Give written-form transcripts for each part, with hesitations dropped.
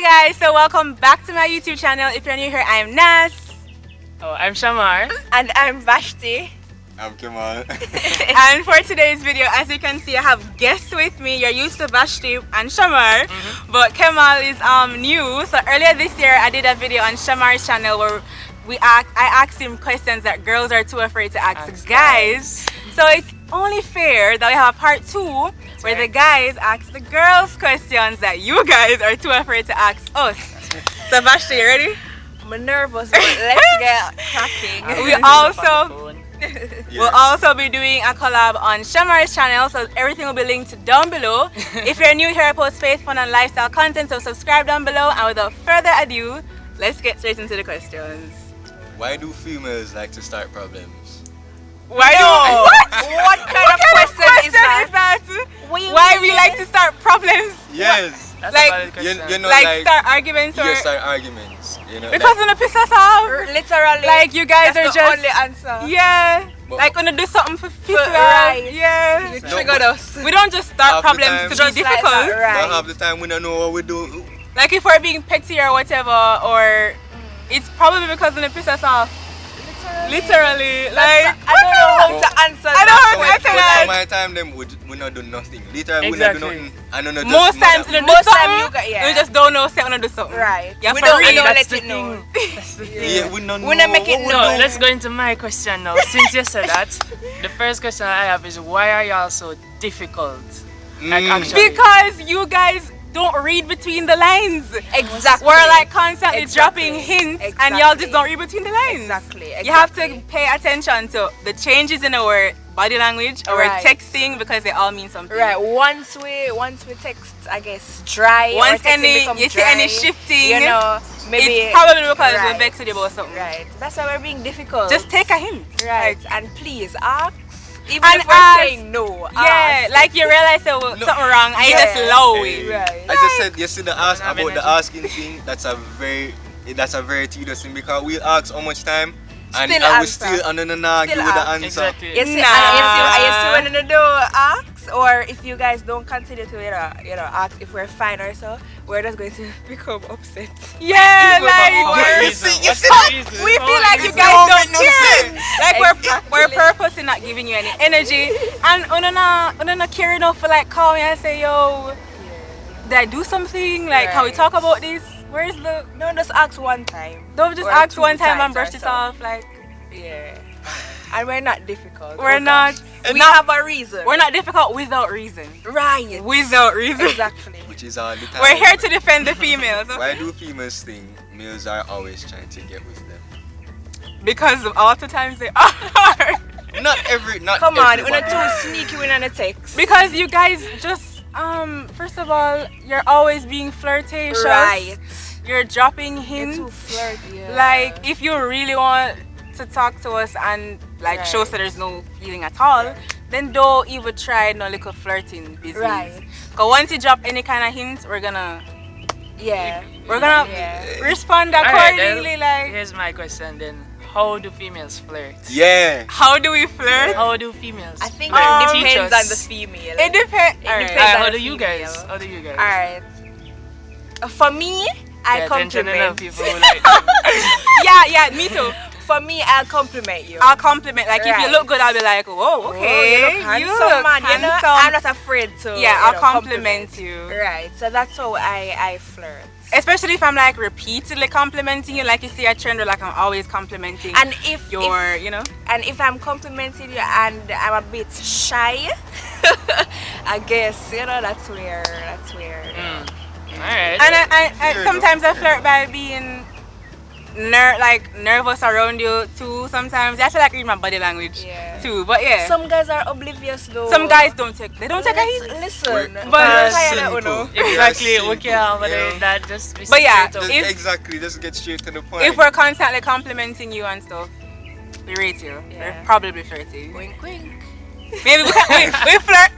guys, so welcome back to my YouTube channel. If you're new here, I'm Nas. Oh, I'm Shamar. And I'm Vashti. I'm Kemal. And for today's video, as you can see, I have guests with me. You're used to Vashti and Shamar, but Kemal is new. So earlier this year, I did a video on Shamar's channel where I asked him questions that girls are too afraid to ask guys. So it's only fair that we have a part 2 where the guys ask the girls questions that you guys are too afraid to ask us. So Vashti, you ready? I'm nervous, but let's get cracking. We'll also be doing a collab on Shamar's channel, so everything will be linked down below. If you're new here, I post faith, fun and lifestyle content, so subscribe down below. And without further ado, let's get straight into the questions. Why do females like to start problems? What kind of question is that? Why we like to start problems? Yes. That's Like, a valid question. You know, like start arguments or you start arguments. You know, because when it piss us off. Literally. Like you guys that's are the just only answer. yeah. But- Like when you do something for piss us right. off. Yeah. You No, triggered but- us. We don't just start Half the problems time- to Just be like difficult. that, right. but half the time we don't know what we do. Like if we're being petty or whatever, or it's probably because when it piss us off. Literally, like I don't know how to answer I don't that. know how to answer that. Some of my time them we not do nothing. Literally Exactly. we not do nothing. I don't know. Most times you do Most time something, you got- yeah. you just don't know say you do something. Right. Yeah, We for don't real. know, That's let the it know. thing. That's the thing. Yeah, we don't know. We not make it what we No, do. let's go into my question now. Since you said that, the first question I have is why are y'all so difficult? Like actually. Because you guys don't read between the lines. Exactly. We're like constantly Exactly. dropping hints, and Exactly. y'all just don't read between the lines. Exactly. You have to pay attention to the changes in our body language, our Right. texting, because they all mean something. Right. Once we text, I guess dry. or Once texting any become you see any dry, shifting, you know, maybe it's probably because we're right. vexed with you about something. Right. That's why we're being difficult. Just take a hint. right. Like, And please ask. Even And if we're ask. saying no. yeah, ask. like you realize there was something wrong, and you Yeah. just low it. Right. I just said you see the ask Don't have about the energy. asking thing. That's a very tedious thing because we ask how much time and Still we answer. still and then argue Still with the ask. answer. Exactly. You see, Nah. you see when you do ask, or if you guys don't continue to ask if we're fine or so, we're just going to become upset. Yeah, like What's the reason? What's the reason? we feel like you It guys don't don't make no care. sense. Like Exactly. we're purposely not giving you any energy, and not care enough for like call me and say, yo, did I do something? Like, can we Right. talk about this? Where's the? No, just ask one time. Don't just Or ask 2 one time and times brush or it so. off. Like Yeah. And we're not difficult. we're Oh, not. gosh. We have a reason. We're not difficult without reason. right. Without reason. Exactly. Which is all the time. We're here to defend the females Why do females think males are always trying to get with them? because of all the times they are. Not Come on, we're everybody. not too sneaky when on the text. Because you guys just first of all, you're always being flirtatious. Right. You're dropping You're hints. too flirty. Yeah. Like if you really want to talk to us and like show us that there's no feeling at all, then don't even try no little flirting business. Right. Cause once you drop any kind of hint, we're gonna Yeah. respond Alright, then, accordingly. Like here's my question then. How do females flirt? Yeah. how do we flirt? How do females I think flirt? it Teach depends us. on the female. It depends. It Alright. depends. How on do the you guys? female. How do you guys? Alright. For me, I Pay attention enough compliment. people who like that. Yeah, me too. For me, I'll compliment you. I'll compliment. Like if you Right. look good, I'll be like, whoa, Oh, okay, you look handsome, man. You know, handsome. I'm not afraid to. Yeah, you I'll know, compliment you. Right. So that's how I flirt. Especially if I'm like repeatedly complimenting you, like you see a trend where like I'm always complimenting And if if I'm complimenting you and I'm a bit shy, I guess that's where. Alright. and I sometimes I flirt by being nervous around you too. Sometimes you have to like read my body language Yeah. too. But yeah, Some guys are oblivious though. some guys don't take a hint. Listen, But- I'm tired of Simple. Uno. Exactly. Yeah, Okay, but simple, then that just. But yeah, straight up. if- Exactly. Just get straight to the point. If we're constantly complimenting you and stuff, we rate you. Yeah. We're probably flirty. Wink, wink. Maybe we flirt.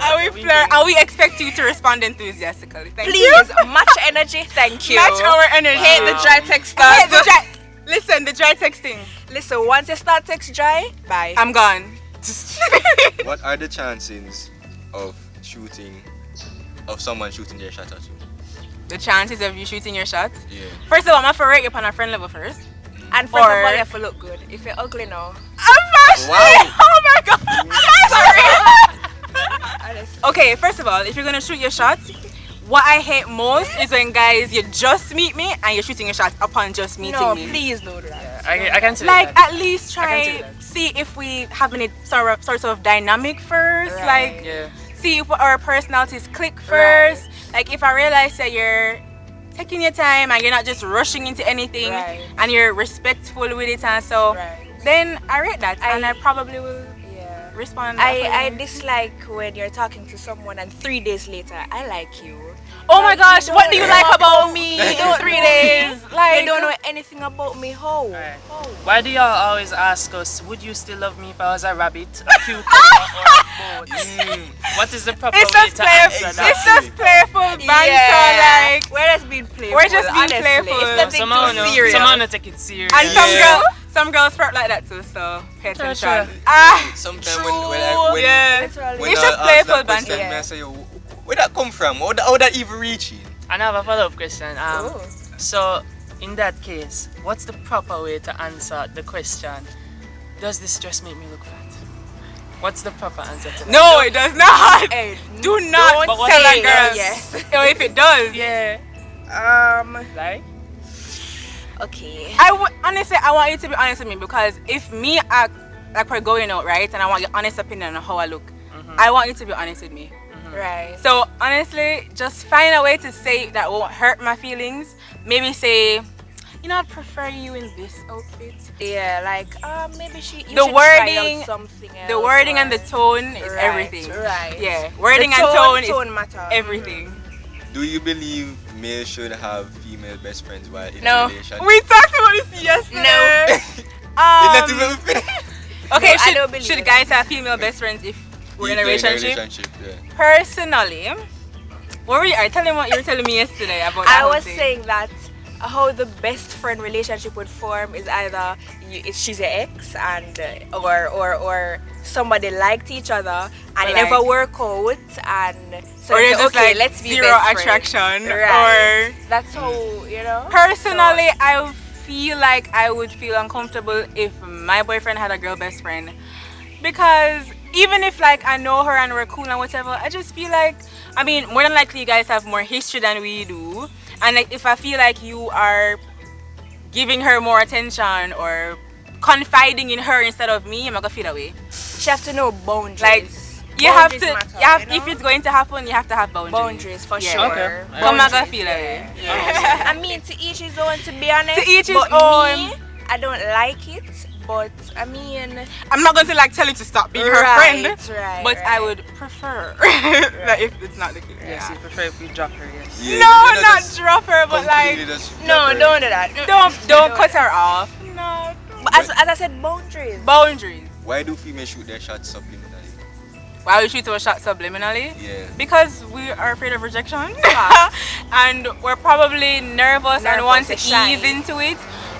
And we flirt and we expect you to respond enthusiastically. Thank you. Please match energy. Thank you. Match our energy. Hate the dry text. Hate the dry. Listen, the dry texting. Listen, once you start text dry, bye. I'm gone. What are the chances of someone shooting their shot at you? the chances of you shooting your shot. Yeah. First of all, I'm gonna rate you on a friend level first. And first of Or- all, you have to look good. If you're ugly now, Wow. Oh my god! Sorry. honestly. Okay, first of all, if you're gonna shoot your shot, what I hate most is when guys you just meet me and you're shooting your shot upon just meeting No, me. please don't do that. I can see Like that. at least I can try see that. see if we have any sort of dynamic first. Right. Like Yeah. see if our personalities click first. Like if I realize that you're taking your time and you're not just rushing into anything Right. and you're respectful with it, and so Right. then I rate that and I probably will Yeah. respond. I accordingly. dislike when you're talking to someone and 3 days later, I like you. Oh my Like, gosh, you what do you don't like know about me You in don't 3 know days? me. Like You don't know anything about me. How? Right. How? Why do y'all always ask us, would you still love me if I was a rabbit, a cucumber, or a boat? What is the proper It's way just to playful. answer that? It's just playful banter. Yeah. Like We're just being playful. We're just being honestly. playful. It's nothing Someone too serious. no take it serious. and Yeah. some girls flirt like that too. So pay True, attention. true. Ah, Sometimes True. when yeah. Literally. when It's I just ask playful that question, banter. me I say, yo, where that come from? How that even reaching? And I have a follow-up question. Oh. So, in that case, what's the proper way to answer the question, does this dress make me look fat? What's the proper answer to that? No, it does not. Hey, Do not don't tell a say girl. yes. Or if it does, Yeah. Like? Okay. Honestly, I want you to be honest with me, because if me act like we're going out, right, and I want your honest opinion on how I look, I want you to be honest with me. Right. So honestly, just find a way to say it that won't hurt my feelings. Maybe say, you know, I prefer you in this outfit. Yeah, like maybe you The should try wording- out something else. The wording and the or- tone is Right, everything. Right. Yeah, wording The and tone is tone matter. everything. Do you believe males should have female best friends while in No. a relationship? We talked about this yesterday. No. Let me let me finish. Okay, No, I don't believe should it. guys have female best friends if we're in a If they're relationship? yeah. Personally, what were you? Tell me what you were telling me yesterday about that I whole was thing. saying that how the best friend relationship would form is either she's your ex and or somebody liked each other and it Like- never work out, and so or they you're say, just okay, like let's be zero best friends. attraction, Right. or That's how, you know. personally, I feel like I would feel uncomfortable if my boyfriend had a girl best friend, because even if like I know her and we're cool and whatever, I just feel like, I mean, more than likely you guys have more history than we do, and like if I feel like you are giving her more attention or confiding in her instead of me, I'm not gonna feel that way. she have to know boundaries. Like, you have to, Boundaries matter, you have, you know? if it's going to happen, you have to have boundaries. Boundaries for Yeah. sure. Okay. Come on, Boundaries, feel that way. yeah. I mean, to each his own, to be honest. To each his but own. Me, I don't like it, but I mean, I'm not going to like tell you to stop being her friend, right, but I right. would prefer that if it's not the case. Yes, you prefer if we drop her, yes. Yeah, No, you not just drop her, but like completely just No, drop her. don't do that. don't cut her off. No. But as I said, boundaries. Boundaries. Why do females shoot their shots subliminally? Why we shoot our shot subliminally? Yeah. Because we are afraid of rejection, and we're probably nervous and Nervous want to and shy. ease into it.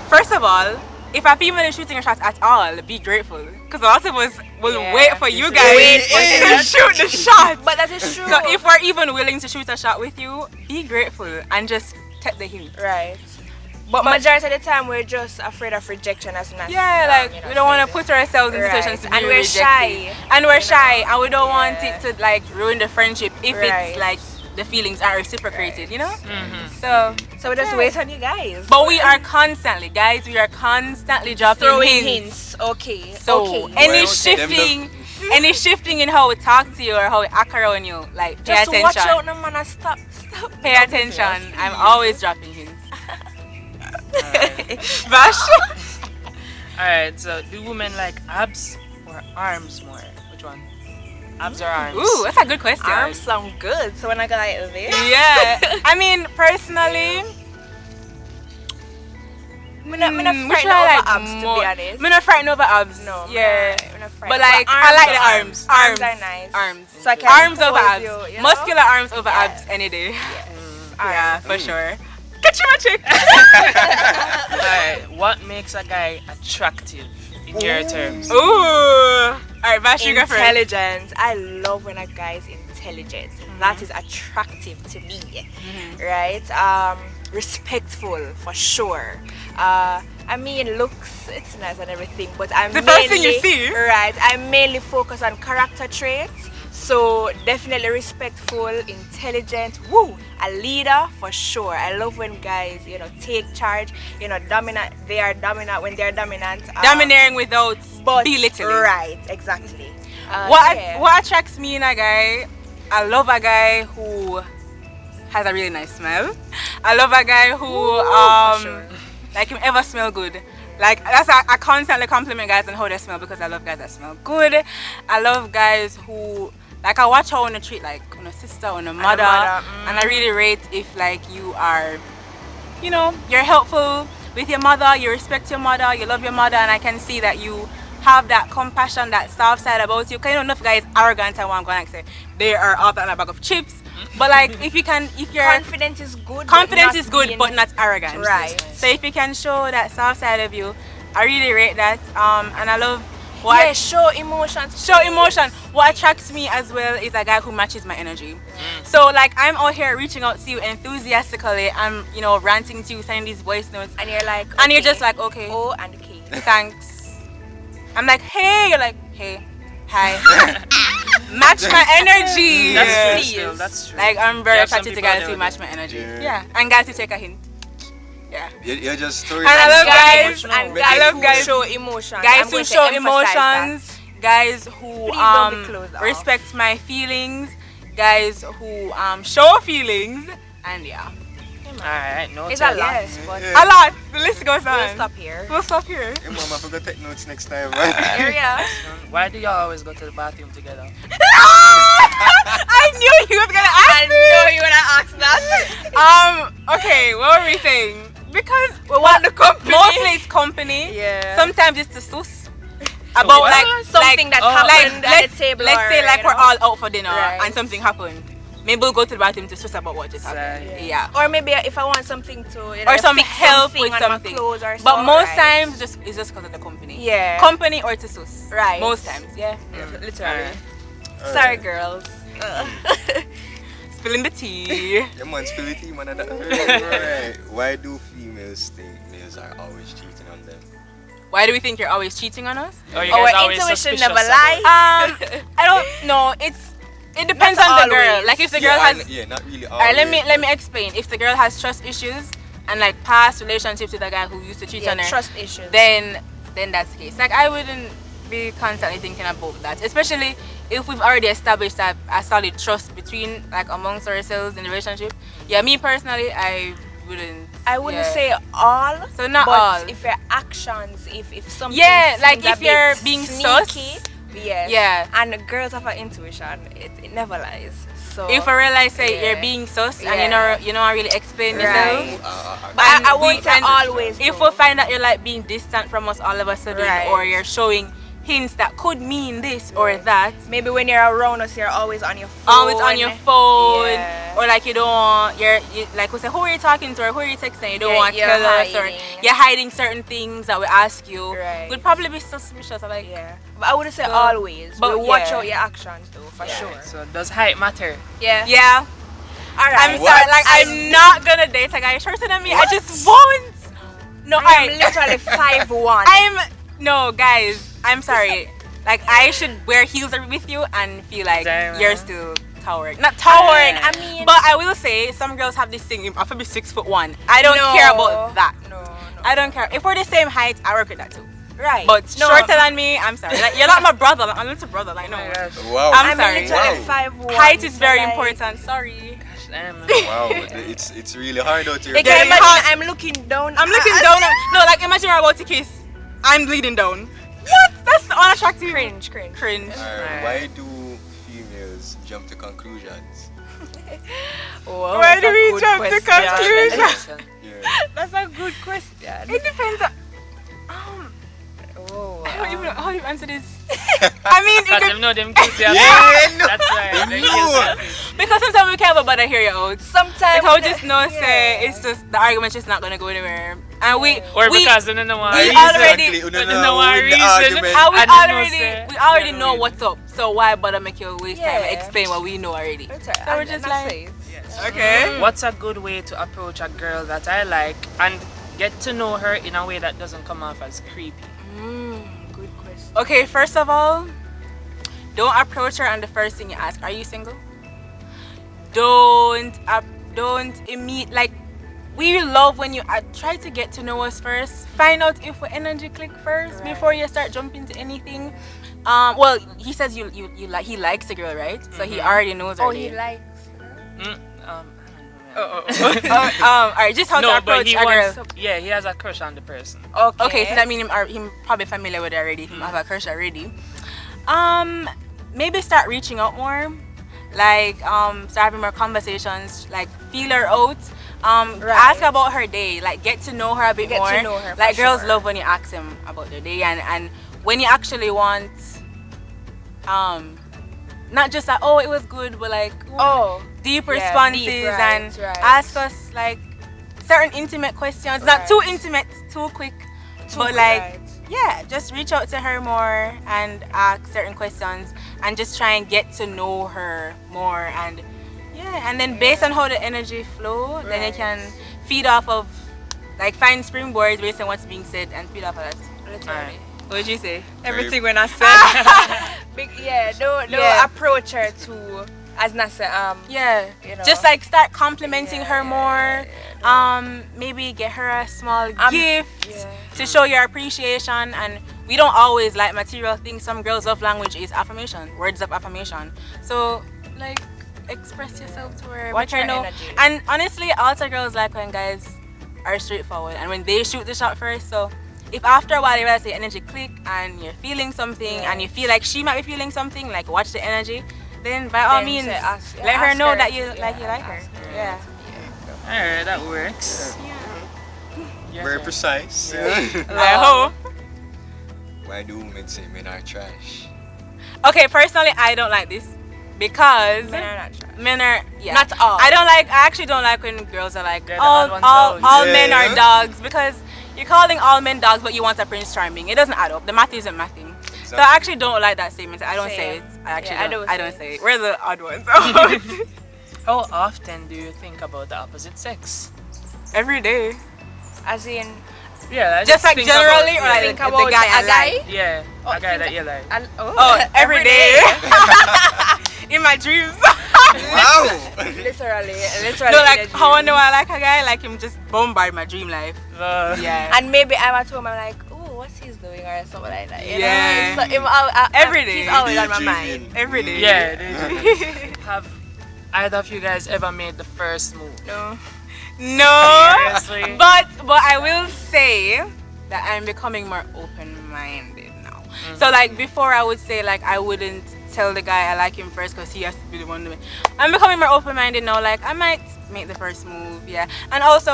First of all, if a female is shooting a shot at all, be grateful, because a lot of us will Yeah, wait for you you should guys wait to for shoot the shot. But that is true. So if we're even willing to shoot a shot with you, be grateful and just take the hint. right. But majority of the time, we're just afraid of rejection as not. Yeah, like we don't want to put ourselves in Right. situations to be And we're rejected. shy, And we're you shy, know? and we don't want Yeah. it to like ruin the friendship if Right. it's like the feelings are reciprocated, you know? Mm-hmm. So we just wait on you guys. but we are constantly, guys, we are constantly dropping throwing hints. hints. Okay. So okay. any Well, shifting, any shifting in how we talk to you or how we act around you, like pay just attention. watch out, no man. Stop. Pay attention. I'm always dropping hints. Alright. Vash. Alright, so do women like abs or arms more? Which one? Abs or arms? Ooh, that's a good question. Arms sound good. So when I go like this, Yeah. I mean, personally, I'm not which frightened one over I like abs, to more? be honest. I'm not frightened over abs. No, Yeah. I'm not frightened. But like, I arms like are the arms. Arms are nice. Arms. So I can Arms over pose abs. you, you know? Muscular arms over Yes. abs any day. Yes. Yeah, for sure. Catch you, my chick. Alright, what makes a guy attractive in your terms? Ooh. Alright, Vash, you go first. Intelligence. I love when a guy is intelligent. intelligent. That is attractive to me, right? Respectful for sure. I mean, looks, it's nice and everything, but I'm the first thing you see. Right, I mainly focus on character traits. So definitely respectful, intelligent, a leader for sure. I love when guys, take charge, dominant. They are dominant when they're dominant. Domineering without belittling. Right, exactly. What attracts me in a guy? I love a guy who has a really nice smell. I love a guy who like him ever smell good. Like that's I constantly compliment guys on how they smell because I love guys that smell good. I love guys who like I watch how on a treat like on a sister, on a mother, and I really rate if like you are, you're helpful with your mother, you respect your mother, you love your mother, and I can see that you have that compassion, that soft side about you. Cause enough guys arrogant and want to like say they are out on a bag of chips. But like if you're confidence is good, but not arrogant. Right. So if you can show that soft side of you, I really rate that. And I love show emotions. Show emotion. What attracts me as well is a guy who matches my energy. So like I'm out here reaching out to you enthusiastically. I'm ranting to you, sending these voice notes, and you're like, and you're just like, okay. Oh, and K. Thanks. I'm like, hey. You're like, hey, hi. Match my energy. That's true. That's true. Like I'm very attracted to guys who match my energy. Yeah. And guys who take a hint. Yeah. You're just and I love guys. And guys who show emotions. Guys who show emotions. Guys who respect my feelings. Guys who show feelings. And yeah. Alright, it's a lot. But a lot. The list goes on. We'll stop here. Hey mama, forgot to take notes next time. Yeah. Why do y'all always go to the bathroom together? I knew he was gonna ask me. I knew you were gonna ask that. Okay, what were we saying? Because we want the company. Mostly it's company. Yeah. Sometimes it's the sus. About like something that happened at the table. Let's say like we're all out for dinner and something happened. Maybe we'll go to the bathroom to stress about what just happened. Yeah. Or maybe if I want something to, or some help with something. But most times it's just because of the company. Yeah. Company or to sus. Right. Most times, yeah. Literally. Sorry, girls. Spilling the tea. Yeah, man, spill the tea, man. Right. Why do females think males are always cheating on them? Why do we think you're always cheating on us? Our intuition never lies. I don't know. It depends on the girl. Like if the girl has not really always. Alright, let me explain. If the girl has trust issues and like past relationships with a guy who used to cheat on her, trust issues. Then that's the case. Like I wouldn't be constantly thinking about that, especially if we've already established that a solid trust between like amongst ourselves in the relationship. Yeah, me personally, I wouldn't say all. So not but all. If your actions, if something, like if you're being sneaky, sus. Yeah. And girls have an intuition, it never lies. So if I realize you're being sus and you don't really explain yourself. But I won't say always. If we find that you're like being distant from us all of a sudden, or you're showing hints that could mean this or that. Maybe when you're around us, you're always on your phone. Always on your phone. Or like you don't want, you like we say, who are you talking to or who are you texting? You don't want to tell us, or you're hiding certain things that we ask you. We'd probably be suspicious. Like, but I wouldn't say always. But watch out your actions though, for sure. So does height matter? Yeah. Alright. I'm sorry, like I'm not gonna date a guy shorter than me. I just won't. No, I'm literally 5'1". No, guys. I'm sorry. Like I should wear heels with you and feel like you're still towering. Not towering. I mean, but I will say some girls have this thing. I have to be 6'1". I don't care about that. No. I don't care. If we're the same height, I work with that too. Right. But shorter than me, I'm sorry. Like you're not my brother. I'm not your brother. Like no. Wow. I'm sorry. Literally 5'1". Height is very important. Sorry. Wow, it's really hard out here. I'm looking down. I'm looking down. No, like imagine you're about to kiss. I'm bleeding down. What? That's unattractive. Cringe. Why do females jump to conclusions? Why do we jump to conclusions? That's a good question. It depends. How do you answer this? I mean, Because them know them guilty. Yeah, no. That's right. They're No. guilty. because sometimes we can't have bother hear you out. Sometimes Like how just know say it's just the argument's just not gonna go anywhere. And Or because they don't want we reason. already- Exactly. They No, don't want with the reason. argument. and And we already yeah, know win. what's up. So why bother make you waste time Yeah. explain what we know already? That's So right. we're just And that's like, it. okay. What's a good way to approach a girl that I like and get to know her in a way that doesn't come off as creepy? Good question. Okay, first of all, don't approach her and the first thing you ask, are you single? Don't like we love when you try to get to know us first. Find out if we energy click first Right. before you start jumping to anything. Well, he says you like he likes a girl, right? So he already knows Oh, already. he likes. I don't know. Alright, just how to No, but approach he a girl. wants. Yeah, he has a crush on the person. Okay, so that means him probably familiar with it already. Him have a crush already. Maybe start reaching out more. Like start having more conversations. Like feel her out. Ask about her day. Like get to know her a bit Get more. to know her, Like for girls sure. love when you ask them about their day and when you actually want not just like oh it was good, but like Oh, deep yeah, responses deep, right, and right. ask us like certain intimate questions. Not Right. too intimate, too quick, but like right. yeah, just reach out to her more and ask certain questions and just try and get to know her more and yeah, and then based on how the energy flow, then you Right. can feed off of like find springboards based on what's being said and feed off of that. Literally. What would you say? Everything when I said. Don't Yeah. approach her to as Nasa Yeah, you know. just like start complimenting her more. Maybe get her a small gift yeah. to show your appreciation. And we don't always like material things. Some girls' love language is affirmation, words of affirmation. So like express yourself to her, Watch let her her know. energy. And honestly, also girls like when guys are straightforward and when they shoot the shot first. So if after a while you realize the energy click and you're feeling something and you feel like she might be feeling something, like watch the energy, then by all Then means say ask- let her ask know her that to- you like her. ask her. Yeah. Alright, that works. Yeah. Very precise. I hope. Why do women say men are trash? Okay, personally I don't like this because Men are not trash. men are yeah. Not all. I actually don't like when girls are like They're the all odd ones out. all men are Yeah. dogs because you're calling all men dogs but you want a Prince Charming. It doesn't add up. The math isn't mathing. So I actually don't like that statement. I don't say it. Same. I actually Yeah, I don't say say it. it. We're the odd ones. How often do you think about the opposite sex? Every day. As in Yeah, I Just like think generally about, or like think the about guy I a guy? like. Yeah, a guy that you like. Oh, every day. In my dreams. Wow! literally No, like energy. how I know I like a guy, like him just bombard my dream life. Yeah. And maybe I'm at home, I'm like, oh, what's he's doing or something like that. You Yeah. know? So Every day. He's always on my Daydreaming. mind. Every day. Yeah, they do. Have either of you guys ever made the first move? No. No. Seriously? But I will say that I'm becoming more open-minded now. So like before I would say like I wouldn't tell the guy I like him first because he has to be the one doing it. I'm becoming more open-minded now. Like I might make the first move, yeah. And also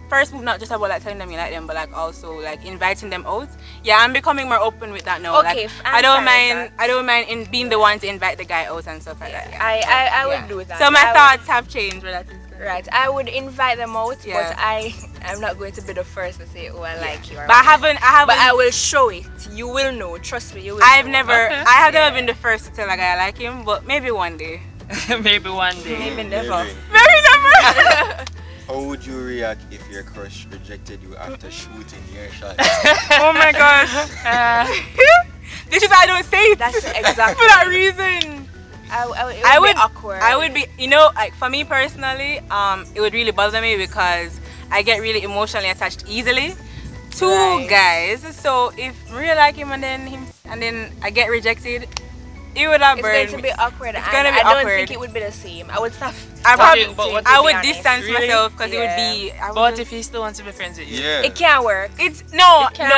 first move not just about like telling them you like them, but like also like inviting them out. Yeah, I'm becoming more open with that now. Okay, like, I'm I don't fine with mind. that. I don't mind in being the one to invite the guy out and stuff like that. Yeah. I Yeah. would do that. So my I would- thoughts have changed with that. Right, I would invite them out, Yeah. but I'm not going to be the first to say, oh, I like you. Or But I haven't. But I will show it. You will know. Trust me, you will. I've know. never. I have never been the first to tell a guy I like him, but maybe one day. Maybe one day. Maybe never. Maybe never. How would you react if your crush rejected you after shooting your shot? Oh my gosh. This is why I don't say it. That's exactly. For that reason. I would be awkward. I would be. You know, like for me personally, it would really bother me because I get really emotionally attached easily to Right. guys. So if I really like him and then I get rejected, it would have It's burned going to me. be awkward. It's and gonna be I don't awkward. think it would be the same. I would stop. I probably, But what I to would be honest, distance really? myself because it would Yeah. be. I But would if he still wants to be friends with you, Yeah. It can't work. it's no, It can't.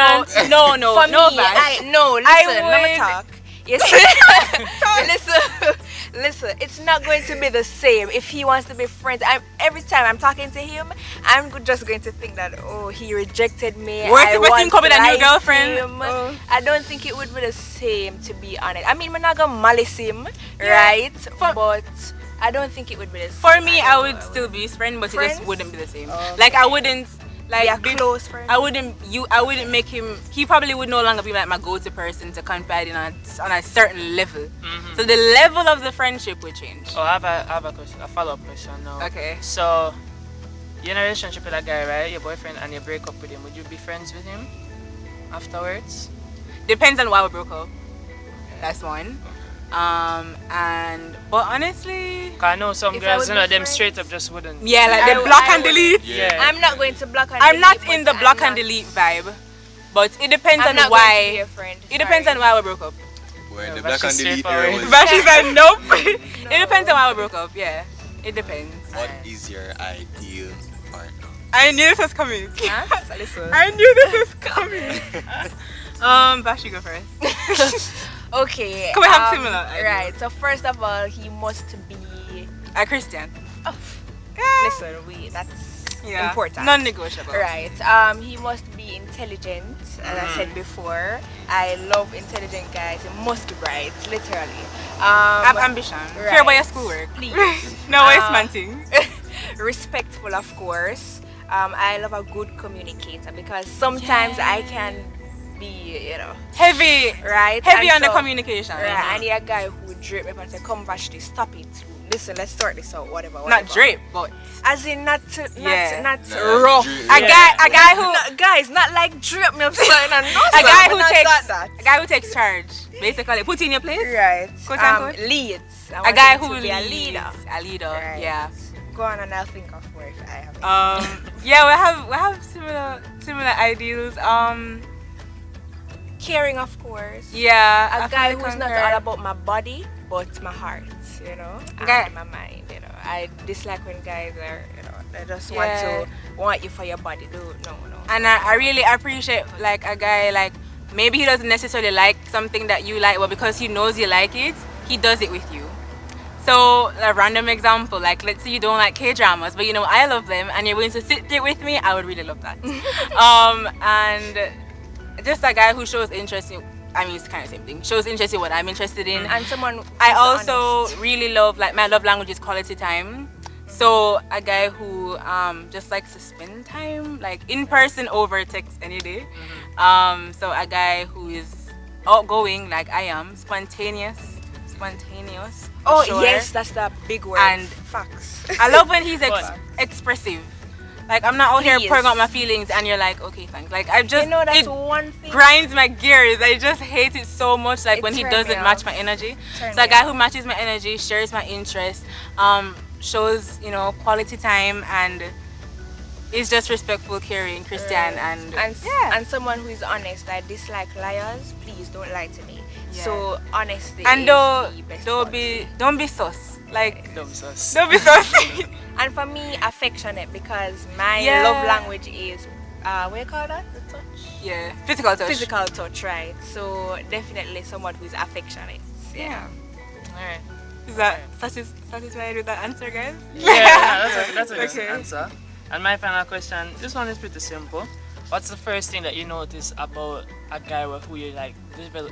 no, For no, me, Vash. no. Listen, let me would- talk. Yes. Listen, it's not going to be the same if he wants to be friends. Every time I'm talking to him, I'm just going to think that, oh, he rejected me. What if I him come with a new like girlfriend? him. Oh. I don't think it would be the same, to be honest. I mean, we're not gonna malice him, Yeah. right? But I don't think it would be the same. For me, I would don't know. still be his friend, but it Friends? just wouldn't be the same. Okay. Like I wouldn't like Be a close friend. I wouldn't make him. He probably would no longer be like my go-to person to confide in on a certain level. So the level of the friendship would change. Oh, I have a question, a follow-up question now. Okay. So, you're in a relationship with a guy, right? Your boyfriend, and you break up with him. Would you be friends with him afterwards? Depends on why we broke up. That's one. But honestly, 'Cause I know some If I girls, would you know, be them friends- straight up just wouldn't. yeah, like I the would- block I and would- delete. Yeah. I'm not going to block and I'm not delete, in the but block I'm and not- delete vibe, but it depends I'm on not going to be why. a friend. It depends on why we broke up. Where No, the but black and she's delete straightforward. era was. But she said nope. It depends on why we broke up. Yeah, it depends. What is your ideal partner? I knew this was coming. Yes, listen. I knew this was coming. Bash, you go first. Okay. Can we have similar ideas? Right. So first of all, he must be. A Christian. Oh, Yeah. listen, that's important. Non-negotiable. Right. He must be intelligent, as I said before. I love intelligent guys. He must be bright, literally. Have ambition. Right. Care about your schoolwork. Please. No waste man thing. Respectful, of course. I love a good communicator because sometimes I can be, Heavy. right? Heavy And on the so- communication. Right, I need a guy who would drape me up and say, come Vashti, stop it. Listen, let's sort this out, whatever. Not drape, but As in not Yeah. not Nah, rough. drape. a guy who No, guys, not like drape me up something and no, a guy who not takes that. a guy who takes charge. Basically, put in your place. Right. Quote unquote. Leads. I A want guy him who to leads. be a leader. A leader. Right. Yeah. Go on and I'll think of more if I have it. Yeah, we have similar ideals. Caring, of course. Yeah. A I guy fully who's not concur. all about my body, but my heart, Guy- and my mind, I dislike when guys are, they just Yeah. want you for your body. No. And I really appreciate like a guy like maybe he doesn't necessarily like something that you like, but because he knows you like it, he does it with you. So a random example, like let's say you don't like K-dramas, but I love them, and you're willing to sit there with me. I would really love that. And just a guy who shows interest in. I mean, it's kind of the same thing. Shows interest in what I'm interested in. And someone who's I also honest. really love, like, my love language is quality time. So a guy who just likes to spend time, like in person over text any day. So a guy who is outgoing, like I am, spontaneous. Oh sure. yes, that's the big word. And facts. I love when he's What? expressive. Like I'm not out here Please. pouring out my feelings, and you're like, okay, thanks. Like I just That's it one thing. grinds my gears. I just hate it so much. Like It when he turned me doesn't match off. my energy. Turned So a me guy off. who matches my energy, shares my interest, shows quality time, and is just respectful, caring, Christian, and yeah. and someone who is honest. I dislike liars. Please don't lie to me. Yeah. So honesty. And is don't the best don't be sus. Like Dumb sus. don't be sus. And for me, affectionate, because my Yeah. love language is what do you call that? The touch. Yeah, physical touch. Physical touch, right? So definitely someone who is affectionate. Yeah. Alright. Is that satisfied with that answer, guys? Yeah, that's a good Okay. answer. And my final question, this one is pretty simple. What's the first thing that you notice about a guy who you like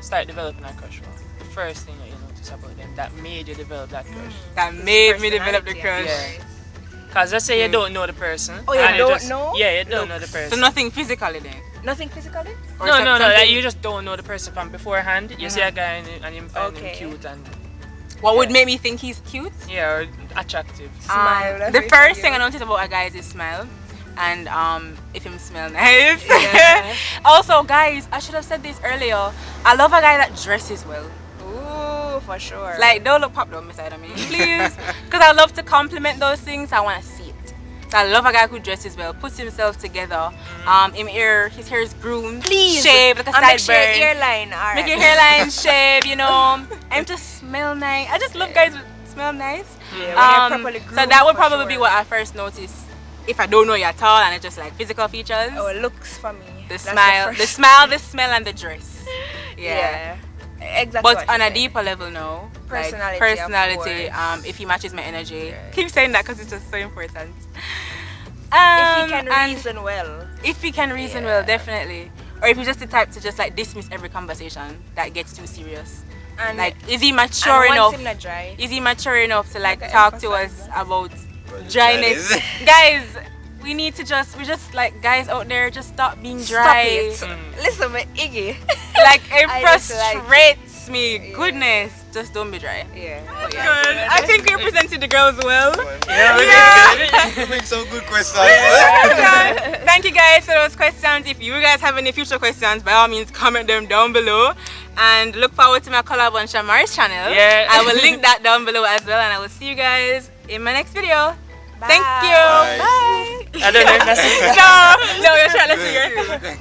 start developing a crush for? The first thing that you notice about them that made you develop that crush? That made me develop the crush. Personality, Because let's say you don't know the person. Oh, you and don't know? Yeah, you don't know the person. So nothing physically then. Nothing physically? Or No, like something- you just don't know the person from beforehand. You see a guy and you find Okay. him cute and What would make me think he's cute? yeah, or attractive. Smile. that's The very first cute. thing I notice about a guy is his smile, and if him smell nice. Yeah. Also, guys, I should have said this earlier. I love a guy that dresses well. Ooh, for sure. Like, don't look pop down beside of me, please, because I love to compliment those things. I want to see it. So I love a guy who dresses well, puts himself together. His hair is groomed, please shaved like a and make sure your sideburn. hairline, alright. Make your hairline shave, and just smell nice. I just love guys who smell nice. Yeah, when you're properly So groomed, that would for probably be sure. what I first notice if I don't know you at all, and it's just like physical features. Oh, looks for me. The That's smile, first- the smell, the smell, and the dress. Yeah. Exactly. But what on you a said. deeper level now, Personality, like personality, of course. if he matches my energy. Right. Keep saying that because it's just so important. If he can And reason well. if he can reason well, definitely. Or if he's just the type to just like dismiss every conversation that gets too serious. And Like, is he mature and enough? once him not dry. Is he mature enough to like Like, talk to emphasize us that. about Well, dryness? dryness. Guys, we need to we just like guys out there, just stop being Stop dry. it. Listen, but Iggy. Like it I just like it. frustrates me. Yeah. Goodness, just don't be dry. Yeah. Good. I think we represented the girls well. You make some good questions. Thank you guys for those questions. If you guys have any future questions, by all means comment them down below. And look forward to my collab on Shamar's channel. Yeah. I will link that down below as well, and I will see you guys in my next video. Thank you. Bye. Bye. I don't know if that's it. No, you're trying to figure.